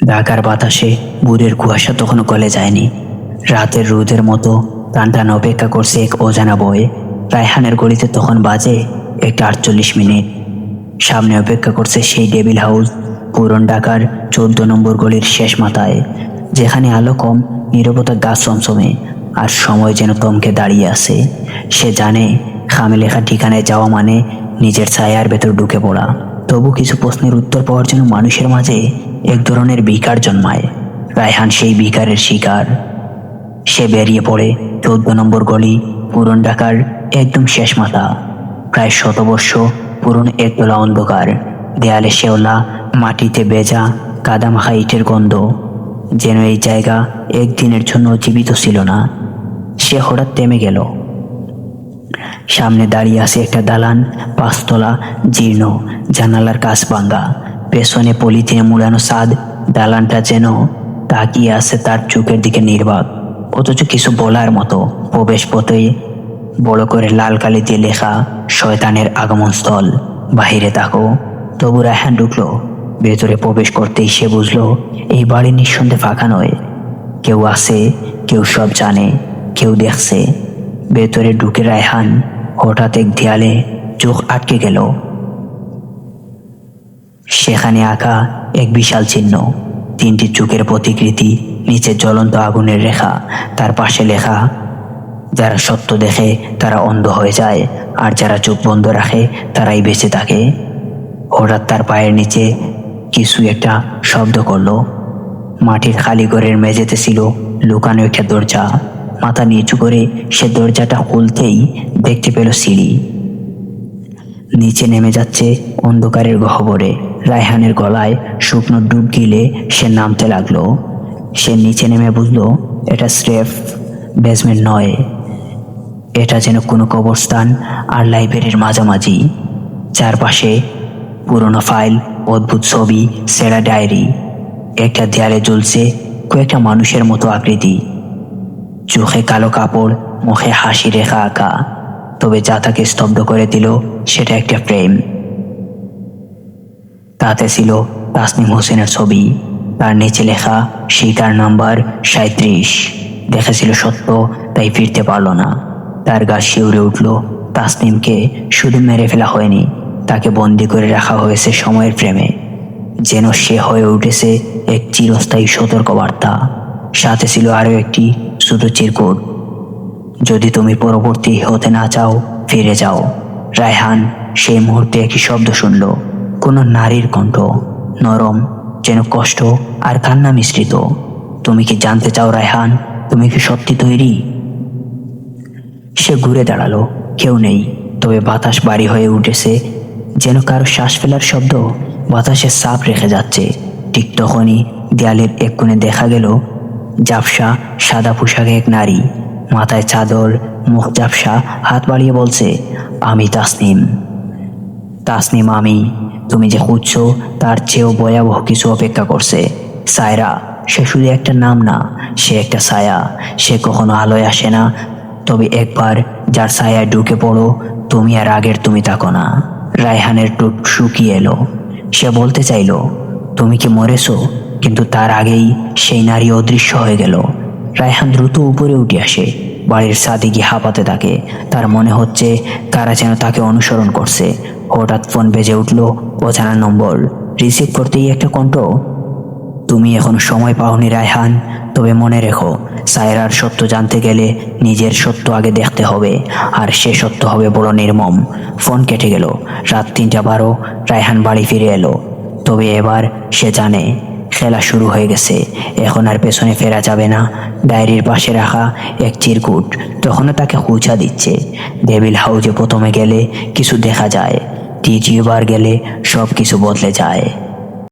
ঢাকার বাতাসে ভোরের কুয়াশা তখনও গলে যায়নি। রাতের রোদের মতো টান টান অপেক্ষা করছে এক অজানা বয়ে। রায়হানের গলিতে তখন বাজে 1:48। সামনে অপেক্ষা করছে সেই ডেভিল হাউস, পুরন ঢাকার 14 নম্বর গলির শেষ মাথায়, যেখানে আলো কম, নীরবতা গা চমচমে, আর সময় যেন থমকে দাঁড়িয়ে আছে। সে জানে খামে লেখা ঠিকানায় যাওয়া মানে নিজের ছায়ার ভেতর ঢুকে পড়া। তবু কিছু প্রশ্নের উত্তর পাওয়ার জন্য মানুষের মাঝে এক ধরনের বিকার জন্মায়। রায়হান সেই বিকারের শিকার। সে বেরিয়ে পড়ে 14 নম্বর গলি, পুরন ঢাকার একদম শেষ মাথা। প্রায় 100 বর্ষ পুরনো একতলা অন্ধকার, দেয়ালে শেওলা, মাটিতে ভেজা কাদামাখা ইটের গন্ধ, যেন এই জায়গা একদিনের জন্য জীবিত ছিল না। সে হঠাৎ থেমে গেল। সামনে দাঁড়িয়ে আছে একটা দালান, 5 তলা, জীর্ণ, জানালার কাচ ভাঙা, পেছনে পলিথিনে মুড়ানো ছাদ। দালানটা যেন তাকিয়ে আছে তার চোখের দিকে নির্বাক, অথচ কিছু বলার মতো। প্রবেশ পথে বড় করে লাল কালি দিয়ে লেখা, শয়তানের আগমন স্থল, বাহিরে থাকো। তবু রায়হান ঢুকলো। ভেতরে প্রবেশ করতেই সে বুঝলো এই বাড়ি নিঃসন্দেহে ফাঁকা নয়। কেউ আছে, কেউ সব জানে, কেউ দেখছে। ভেতরে ঢুকে রায়হান হঠাৎ এক দেয়ালে চোখ আটকে গেল। সেখানে আঁকা এক বিশাল চিহ্ন, 3টি চোখের প্রতিকৃতি, নিচে জ্বলন্ত আগুনের রেখা, তার পাশে লেখা, যারা সত্য দেখে তারা অন্ধ হয়ে যায়, আর যারা চোখ বন্ধ রাখে তারাই বেঁচে থাকে। হঠাৎ তার পায়ের নিচে কিছু একটা শব্দ করলো। মাটির খালি ঘরের মেঝেতে ছিল লুকানো একটা দরজা। মাথা নিচু করে সে দরজাটা খুলতেই দেখতে পেল সিঁড়ি। নিচে নেমে যাচ্ছে অন্ধকারের গহ্বরে। রায়হানের গলায় শুকনো ডুব গিলে সে নামতে লাগলো। সে নিচে নেমে বুঝলো এটা স্রেফ বেসমেন্ট নয়, এটা যেন কোনো কবরস্থান আর লাইব্রেরির মাঝামাঝি। চারপাশে পুরনো ফাইল, অদ্ভুত ছবি, ছেঁড়া ডায়েরি। একটা দেয়ালে ঝুলছে কয়েকটা মানুষের মতো আকৃতি, চোখে কালো কাপড়, মুখে হাসি রেখা আঁকা। তবে যা তাকে স্তব্ধ করে দিল সেটা একটা ফ্রেম। তাতে ছিল তাসনিম হোসেনের ছবি, তার নিচে লেখা শিকার নাম্বার 37। দেখেছিল সত্য, তাই ফিরতে পারল না। তার গা শিউরে উঠল। তাসনিমকে শুধু মেরে ফেলা হয়নি, তাকে বন্দি করে রাখা হয়েছে সময়ের ফ্রেমে, যেন সে হয়ে উঠেছে এক চিরস্থায়ী সতর্কবার্তা। সাথে ছিল আরও একটি ছোট চিরকুট, যদি তুমি পরবর্তী হতে না চাও ফিরে যাও। রায়হান সেই মুহূর্তে একটি শব্দ শুনল, কোনো নারীর কণ্ঠ, নরম, যেন কষ্ট আর কান্না মিশ্রিত। তুমি কি জানতে চাও রায়হান, তুমি কি সত্যি তৈরি? সে ঘুরে দাঁড়ালো। কেউ নেই, তবে বাতাস ভারী হয়ে উঠেছে, যেন কারো শ্বাস ফেলার শব্দ বাতাসে চাপ রেখে যাচ্ছে। ঠিক তখনই দেয়ালের এক কোণে দেখা গেল ঝাপসা সাদা পোশাকে এক নারী, মাথায় চাদর, মুখ ঝাপসা, হাত বাড়িয়ে বলছে, আমি তাসনিম। তাসনিম আমি। তুমি যে খুঁজছো তার চেয়েও ভয়াবহ কিছু অপেক্ষা করছে। সায়রা, সে শুধু একটা নাম না, সে একটা ছায়া। সে কখনো আলোয় আসে না, তবে একবার যার ছায়ায় ঢুকে পড়ো তুমি আর আগের তুমি থাকো না। রায়হানের ঠোঁট শুকিয়ে এলো। সে বলতে চাইল, তুমি কি মরেছো? কিন্তু তার আগেই সেই নারী অদৃশ্য হয়ে গেল। রায়হান দ্রুত উপরে উঠে আসে, বাড়ির ছাদে গিয়ে হাঁপাতে থাকে। তার মনে হচ্ছে তারা যেন তাকে অনুসরণ করছে। হঠাৎ ফোন বেজে উঠল, অজানা নম্বর। রিসিভ করতেই একটা কণ্ঠ, তুমি এখন সময় পাওনি রায়হান, তবে মনে রেখো, সায়রার সত্য জানতে গেলে নিজের সত্য আগে দেখতে হবে, আর সে সত্য হবে বড় নির্মম। ফোন কেটে গেল। রাত 3:12। রায়হান বাড়ি ফিরে এলো। তবে এবার সে জানে খেলা শুরু হয়ে গেছে। এখন আর পেছনে ফেরা যাবে না। ডায়েরির পাশে রাখা এক চিরকুট তখনও তাকে খুঁজা দিচ্ছে। ডেভিল হাউজে প্রথমে গেলে কিছু দেখা যায়, দ্বিতীয়বার গেলে সব কিছু বদলে যায়।